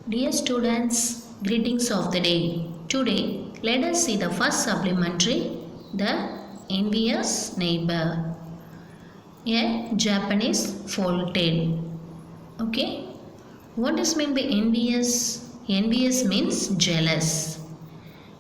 Dear students, greetings of the day. Today, let us see the first supplementary, the envious neighbor, a Japanese folk tale. Okay, what is meant by envious? Envious means jealous.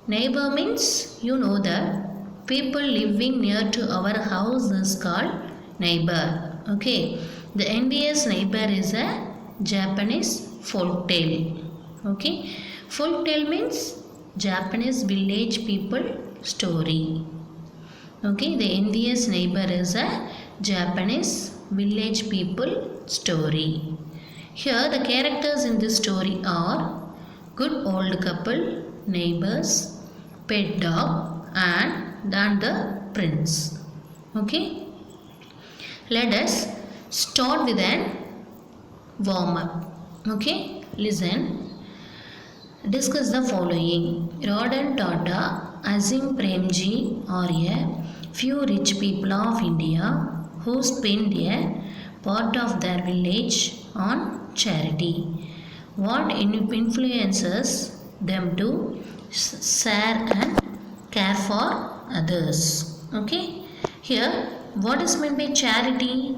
Neighbor means the people living near to our house is called neighbor. Okay, the envious neighbor is a Japanese folk tale. Okay, folk tale means Japanese village people story. Okay, the envious neighbor is a Japanese village people story. Here the characters in this story are good old couple, neighbors, pet dog and then the prince. Okay, let us start with an warm up. Okay, listen, discuss the following. Ratan Tata, Azim Premji are a few rich people of India who spend a part of their village on charity. What influences them to share and care for others? Okay, here what is meant by charity?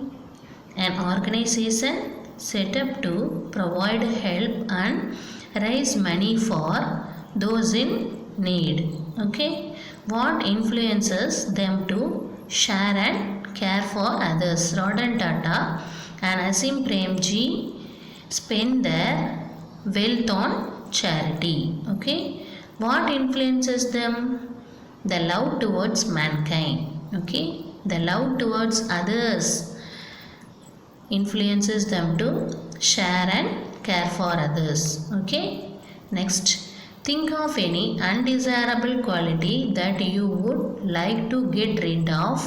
An organization set up to provide help and raise money for those in need. Okay, what influences them to share and care for others? Ratan Tata and Asim Premji spend their wealth on charity. Okay, what influences them? The love towards mankind. Okay, the love towards others influences them to share and care for others. Okay, next, think of any undesirable quality that you would like to get rid of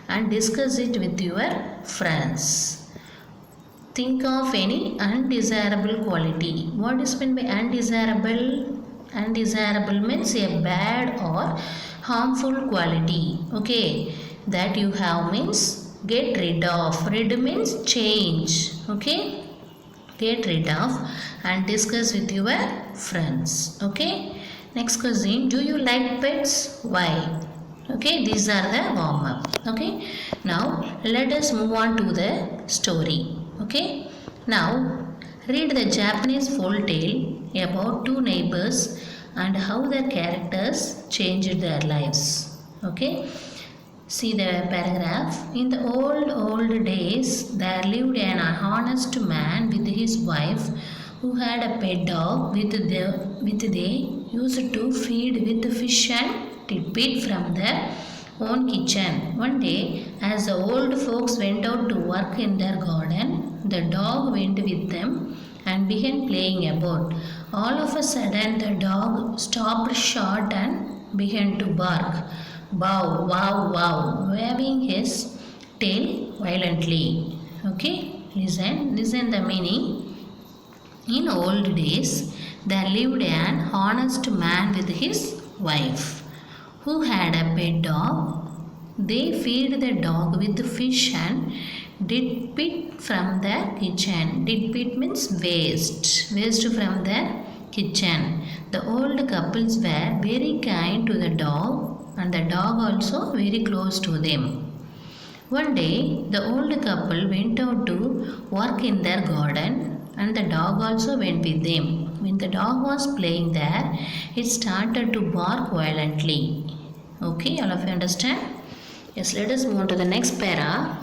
and discuss it with your friends. Think of any undesirable quality. What is meant by undesirable? Undesirable means a bad or harmful quality. Okay, that you have means get rid of. Rid means change. Okay, get rid of and discuss with your friends. Okay, next question, do you like pets? Why? Okay, these are the warm up. Okay, now let us move on to the story. Okay, now read the Japanese folk tale about two neighbors and how their characters changed their lives. Okay, see the paragraph. In the old days, there lived an honest man with his wife who had a pet dog they used to feed with fish and tidbit from their own kitchen. One day, as the old folks went out to work in their garden, the dog went with them and began playing about. All of a sudden, the dog stopped short and began to bark. Bow, wow, wow, waving his tail violently. Okay, listen the meaning. In old days, there lived an honest man with his wife who had a pet dog. They feed the dog with fish and tidbit from their kitchen. Tidbit means waste from their kitchen. The old couples were very kind to the dog and the dog also very close to them. One day, the old couple went out to work in their garden and the dog also went with them. When the dog was playing there, it started to bark violently. Okay, all of you understand? Yes, let us move on to the next para.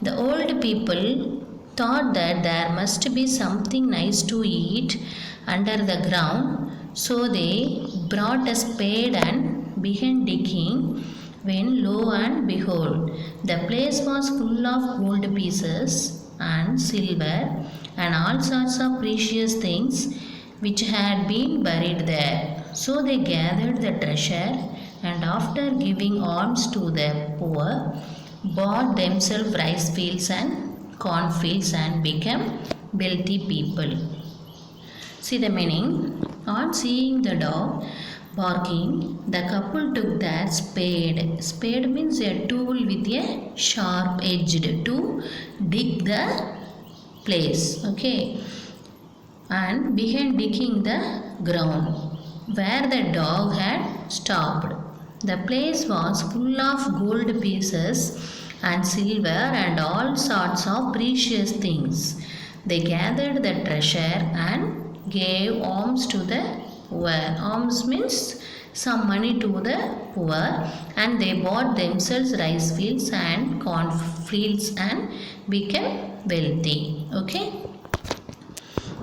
The old people thought that there must be something nice to eat under the ground, so they brought a spade and began digging. When lo and behold, the place was full of gold pieces and silver and all sorts of precious things which had been buried there. So they gathered the treasure and after giving alms to the poor, bought themselves rice fields and corn fields and became wealthy people. See the meaning. On seeing the dog barking, the couple took their spade. Spade means a tool with a sharp edge to dig the place. Okay. and began digging the ground where the dog had stopped. The place was full of gold pieces and silver and all sorts of precious things. They gathered the treasure and gave alms to the poor. Alms means some money to the poor, and they bought themselves rice fields and corn fields and became wealthy. Okay.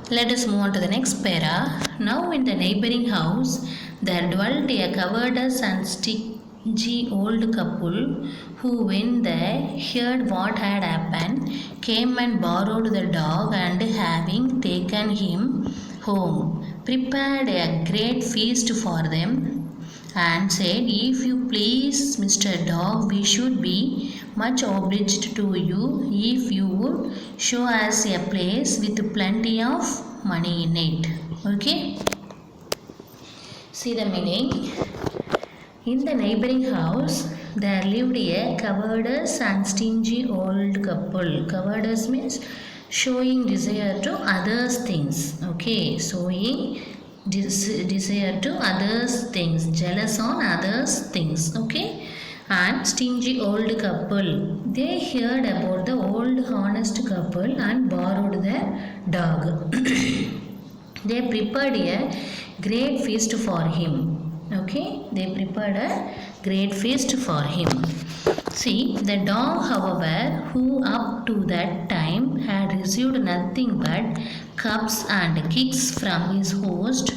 Let us move on to the next para. Now in the neighboring house there dwelt a covetous and stingy old couple who, when they heard what had happened, came and borrowed the dog, and having taken him home, prepared a great feast for them and said, "If you please, Mr. Dog, we should be much obliged to you if you would show us a place with plenty of money in it." Okay. See the meaning. In the neighboring house, there lived a covetous and stingy old couple. Covetous means showing desire to others' things. Okay, showing desire to others' things, jealous on others' things. Okay, and stingy old couple. They heard about the old honest couple and borrowed their dog. They prepared a great feast for him. Okay, they prepared a great feast for him. See, the dog, however, who up to that time had received nothing but cups and kicks from his host,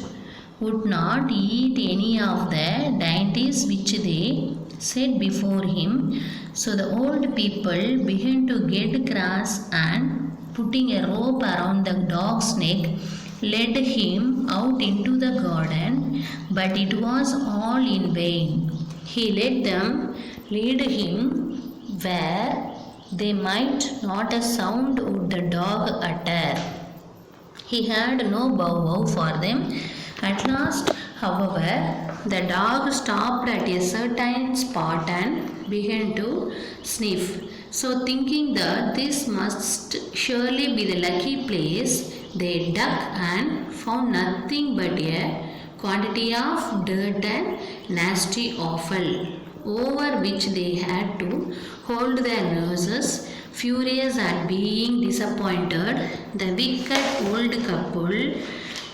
would not eat any of the dainties which they set before him. So the old people began to get cross, and putting a rope around the dog's neck, led him out into the garden, but it was all in vain. He let them lead him where they might not a sound would the dog utter. He had no bow for them. At last, however, the dog stopped at a certain spot and began to sniff. So, thinking that this must surely be the lucky place, they dug and found nothing but a quantity of dirt and nasty offal, over which they had to hold their noses. Furious at being disappointed, the wicked old couple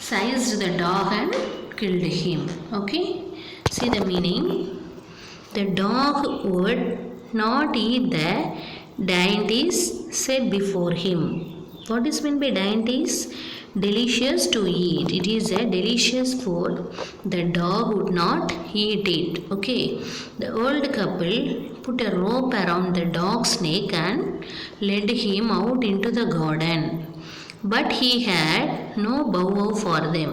seized the dog and killed him. Okay, see the meaning. The dog would not eat the dainties set before him. What is meant by dainties? Delicious to eat. It is a delicious food. The dog would not eat it. Okay. The old couple put a rope around the dog's neck and led him out into the garden. But he had no bow for them.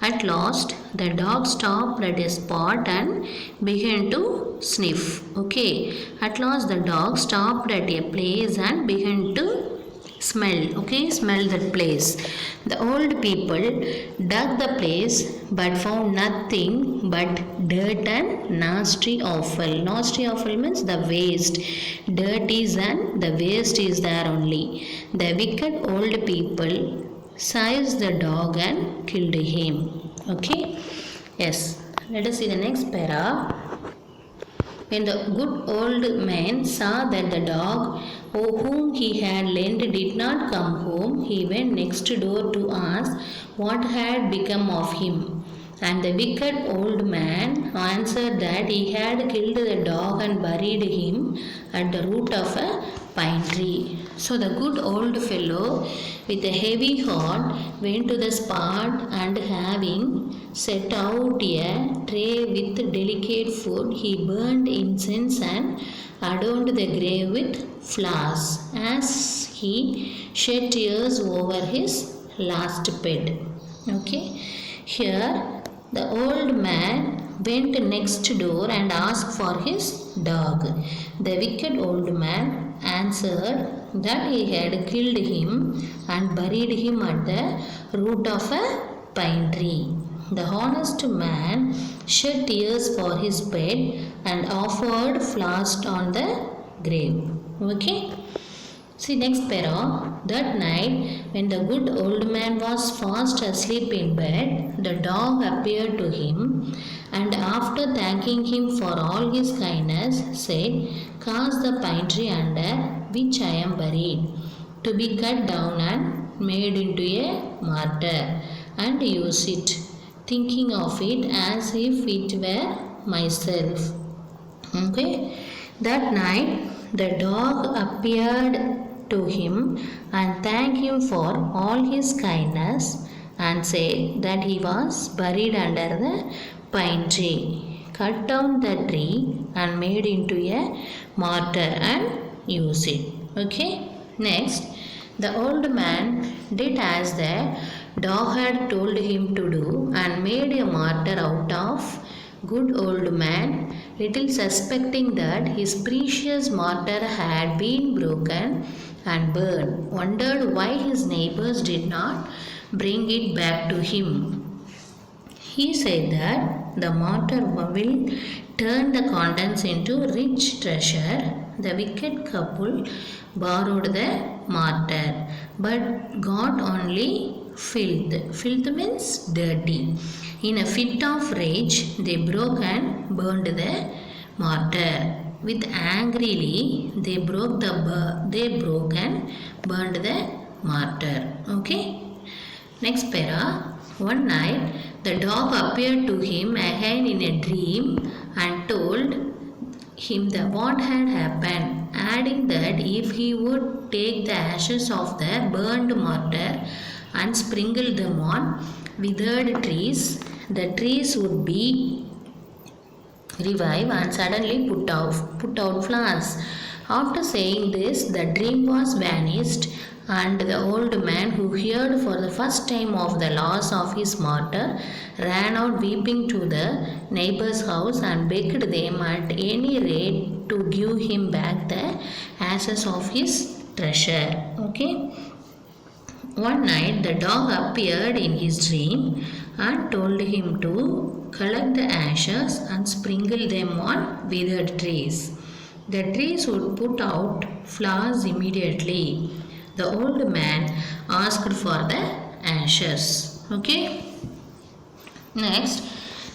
At last, the dog stopped at a spot and began to sniff. Okay. At last, the dog stopped at a place and began to smell. Okay, smell that place. The old people dug the place but found nothing but dirt and nasty offal. Nasty offal means the waste. Dirt is and the waste is there only. The wicked old people seized the dog and killed him. Okay. Yes. Let us see the next para. When the good old man saw that the dog whom he had lent did not come home, he went next door to ask what had become of him. And the wicked old man answered that he had killed the dog and buried him at the root of a pine tree. So the good old fellow with a heavy heart went to the spot, and having set out a tray with delicate food, he burned incense and adorned the grave with flowers as he shed tears over his last pet. Okay, here the old man went next door and asked for his dog. The wicked old man answered that he had killed him and buried him at the root of a pine tree. The honest man shed tears for his pet and offered flowers on the grave. Okay. See next para. That night, when the good old man was fast asleep in bed, the dog appeared to him and after thanking him for all his kindness, said, "Cast the pine tree under which I am buried, to be cut down and made into a martyr, and use it, thinking of it as if it were myself." Okay. That night the dog appeared to him and thanked him for all his kindness and said that he was buried under the pine tree. Cut down the tree and made into a martyr and use it. Okay. Next, the old man did as the dog had told him to do and made a martyr out of good old man, little suspecting that his precious martyr had been broken and burned, wondered why his neighbors did not bring it back to him. He said that the martyr will turn the contents into rich treasure. The wicked couple borrowed the martyr but got only filth. Filth means dirty. In a fit of rage, they broke and burned the martyr. With angrily, they broke and burned the martyr. Okay. Next para. One night, the dog appeared to him again in a dream and told him what had happened, adding that if he would take the ashes of the burned martyr and sprinkle them on withered trees, the trees would be revive and suddenly put out flowers. After saying this, the dream was vanished, and the old man, who heard for the first time of the loss of his martyr, ran out weeping to the neighbor's house and begged them at any rate to give him back the ashes of his treasure. Okay. One night the dog appeared in his dream and told him to collect the ashes and sprinkle them on withered trees. The trees would put out flowers immediately. The old man asked for the ashes. Okay. Next,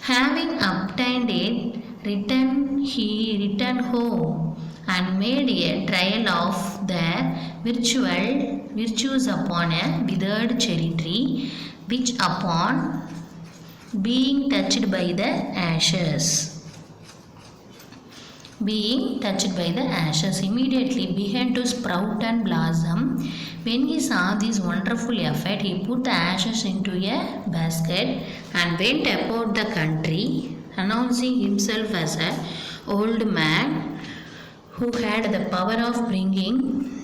having obtained it, he returned home and made a trial of the virtues upon a withered cherry tree, which upon being touched by the ashes immediately began to sprout and blossom. When he saw this wonderful effect, he put the ashes into a basket and went about the country, announcing himself as an old man who had the power of bringing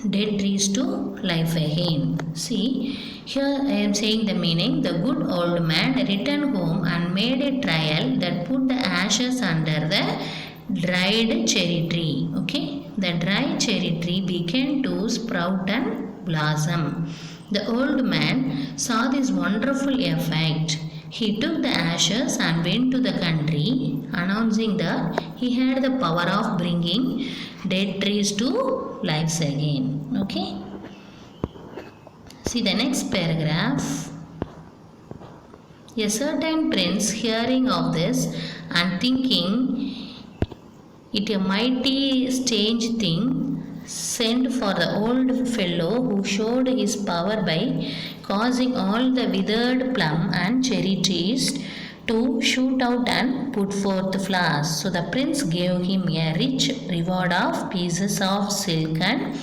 dead trees to life again. See, here I am saying the meaning. The good old man returned home and made a trial that put the ashes under the dried cherry tree. Okay, the dry cherry tree began to sprout and blossom. The old man saw this wonderful effect. He took the ashes and went to the country, announcing that he had the power of bringing dead trees to life again. Okay. See the next paragraph. A certain prince, hearing of this and thinking it a mighty strange thing, sent for the old fellow who showed his power by causing all the withered plum and cherry trees to shoot out and put forth flowers. So the prince gave him a rich reward of pieces of silk and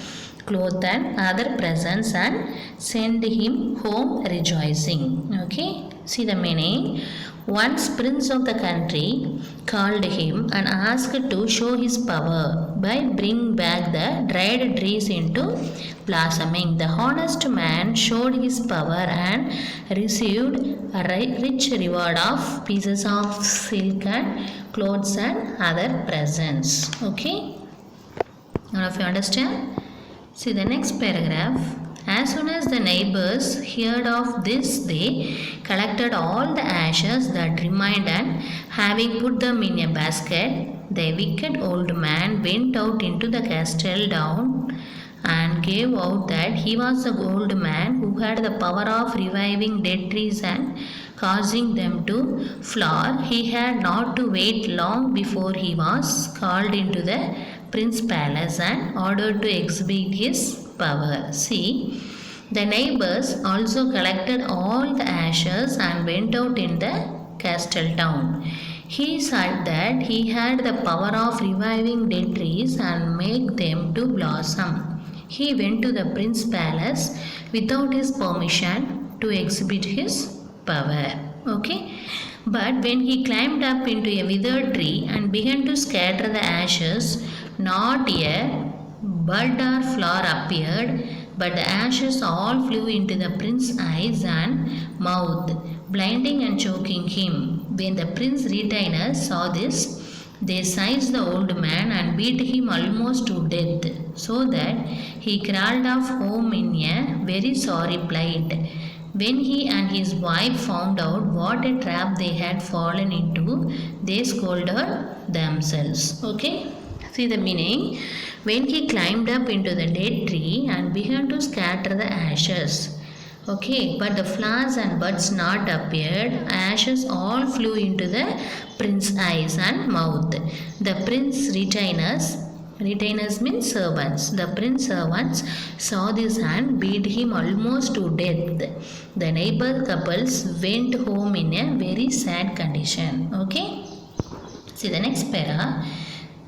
cloth and other presents and sent him home rejoicing. Okay, see the meaning. Once prince of the country called him and asked to show his power by bringing back the dried trees into blossoming. The honest man showed his power and received a rich reward of pieces of silk and clothes and other presents. Okay, all of you understand? See the next paragraph. As soon as the neighbors heard of this, they collected all the ashes that remained and, having put them in a basket, the wicked old man went out into the castle and gave out that he was a old man who had the power of reviving dead trees and causing them to flower. He had not to wait long before he was called into the prince's palace and ordered to exhibit his power. See, the neighbors also collected all the ashes and went out in the castle town. He said that he had the power of reviving dead trees and make them to blossom. He went to the prince's palace without his permission to exhibit his power. Okay? But when he climbed up into a withered tree and began to scatter the ashes, not a bud or flower appeared, but the ashes all flew into the prince's eyes and mouth, blinding and choking him. When the prince's retainers saw this, they seized the old man and beat him almost to death, so that he crawled off home in a very sorry plight. When he and his wife found out what a trap they had fallen into, they scolded themselves. Okay? See the meaning? When he climbed up into the dead tree and began to scatter the ashes. Okay, but the flowers and buds not appeared. Ashes all flew into the prince's eyes and mouth. The prince's retainers means servants. The prince's servants saw this and beat him almost to death. The neighbor couples went home in a very sad condition. Okay. See the next para.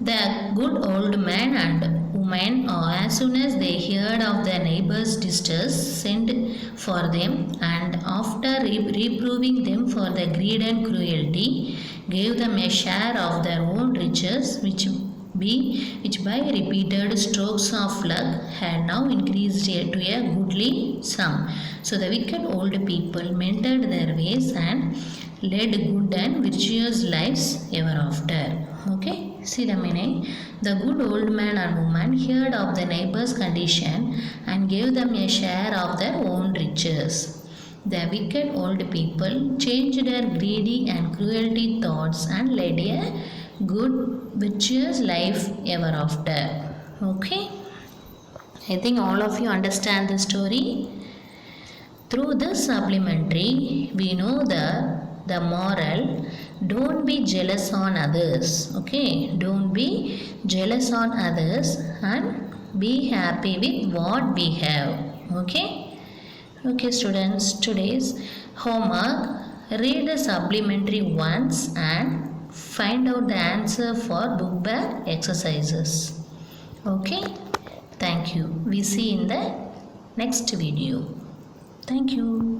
The good old man and woman, as soon as they heard of their neighbor's distress, sent for them, and after reproving them for their greed and cruelty, gave them a share of their own riches, which by repeated strokes of luck had now increased to a goodly sum. So the wicked old people mended their ways and led good and virtuous lives ever after. Okay, see the meaning. The good old man and woman heard of the neighbor's condition and gave them a share of their own riches. The wicked old people changed their greedy and cruelty thoughts and led a good, virtuous life ever after. Okay, I think all of you understand the story. Through this supplementary, we know the moral. Don't be jealous on others. Okay, don't be jealous on others and be happy with what we have. Okay, students, today's homework, read the supplementary once and find out the answer for book back exercises. Okay, thank you. We see in the next video. Thank you.